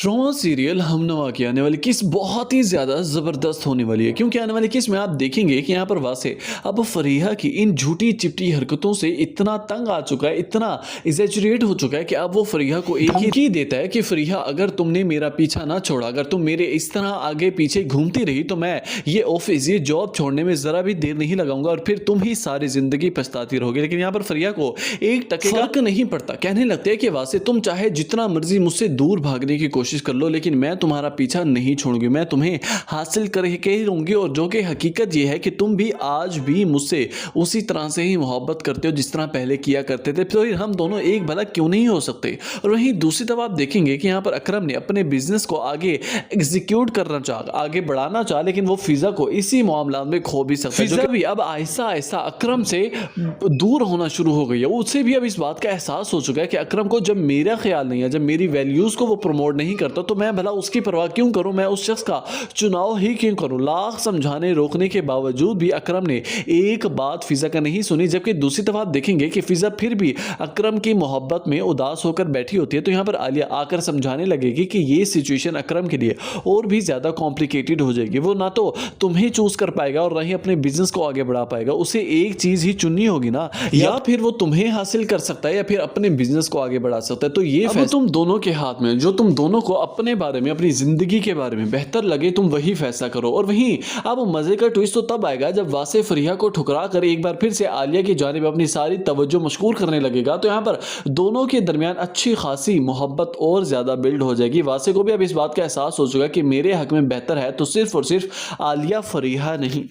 Drama serial हमनवा की आने वाली किस बहुत ही ज़्यादा ज़बरदस्त होने वाली है, क्योंकि आने वाली किस में आप देखेंगे कि यहाँ पर वासे अब फरीहा की इन झूठी चिपटी हरकतों से इतना तंग आ चुका है, इतना एग्जैजरेट हो चुका है कि अब वो फरीहा को एक ही धमकी देता है कि फरीहा अगर तुमने मेरा पीछा ना छोड़ा, अगर तुम मेरे इस तरह आगे पीछे घूमती रही तो मैं ये ऑफिस ये जॉब छोड़ने में ज़रा भी देर नहीं लगाऊंगा और फिर तुम ही सारी ज़िंदगी पछताती रहोगे। लेकिन यहाँ पर फरीहा को एक टके फर्क नहीं पड़ता, कहने लगते हैं कि वासे तुम चाहे जितना मर्जी मुझसे दूर भागने की कोशिश कर लो लेकिन मैं तुम्हारा पीछा नहीं छोड़ूंगी, मैं तुम्हें हासिल करके ही रहूंगी। और जो कि हकीकत ये है कि तुम भी आज भी मुझसे उसी तरह से ही मोहब्बत करते हो जिस तरह पहले किया करते थे, तो हम दोनों एक भला क्यों नहीं हो सकते। और वहीं दूसरी तरफ आप देखेंगे कि यहाँ पर अकरम ने अपने बिजनेस को आगे एग्जीक्यूट करना चाहा, आगे बढ़ाना चाहा, लेकिन वो फिजा को इसी मामला में खो भी सकता है। फिजा भी अब आहिस्ता आहिस्ता अकरम से दूर होना शुरू हो गई है, उसे भी अब इस बात का एहसास हो चुका है कि अकरम को जब मेरा ख्याल नहीं है, जब मेरी वैल्यूज़ को वो प्रमोट नहीं करता तो मैं भला उसकी परवाह क्यों करूं, मैं उस शख्स का चुनाव ही क्यों करूं। लाख समझाने रोकने के बावजूद भी अकरम ने एक बात फिजा का नहीं सुनी। जबकि दूसरी तरफ आप देखेंगे कि फिजा फिर भी अकरम की मोहब्बत में उदास होकर बैठी होती है, तो यहाँ पर आलिया आकर समझाने लगेगी कि ये सिचुएशन अकरम के लिए और भी ज़्यादा कॉम्प्लिकेटेड हो जाएगी। वो ना तो तुम्हें चूज कर पाएगा और ना ही अपने बिजनेस को आगे बढ़ा पाएगा, उसे एक चीज़ ही चुननी होगी ना, या फिर वो तुम्हें हासिल कर सकता है या फिर अपने बिजनेस को आगे बढ़ा सकता है। तो ये फैसला तुम दोनों के हाथ में, जो तुम दोनों को अपने बारे में, अपनी जिंदगी के बारे में बेहतर लगे तुम वही फैसला करो। और वहीं अब मजे का ट्विस्ट तो तब आएगा जब वासे फरीहा को ठुकरा कर एक बार फिर से आलिया की जानिब अपनी सारी तवज्जो मशगूल करने लगेगा, तो यहाँ पर दोनों के दरमियान अच्छी खासी मोहब्बत और ज्यादा बिल्ड हो जाएगी। वासे को भी अब इस बात का एहसास हो चुका है कि मेरे हक में बेहतर है तो सिर्फ और सिर्फ आलिया फरीहा नहीं।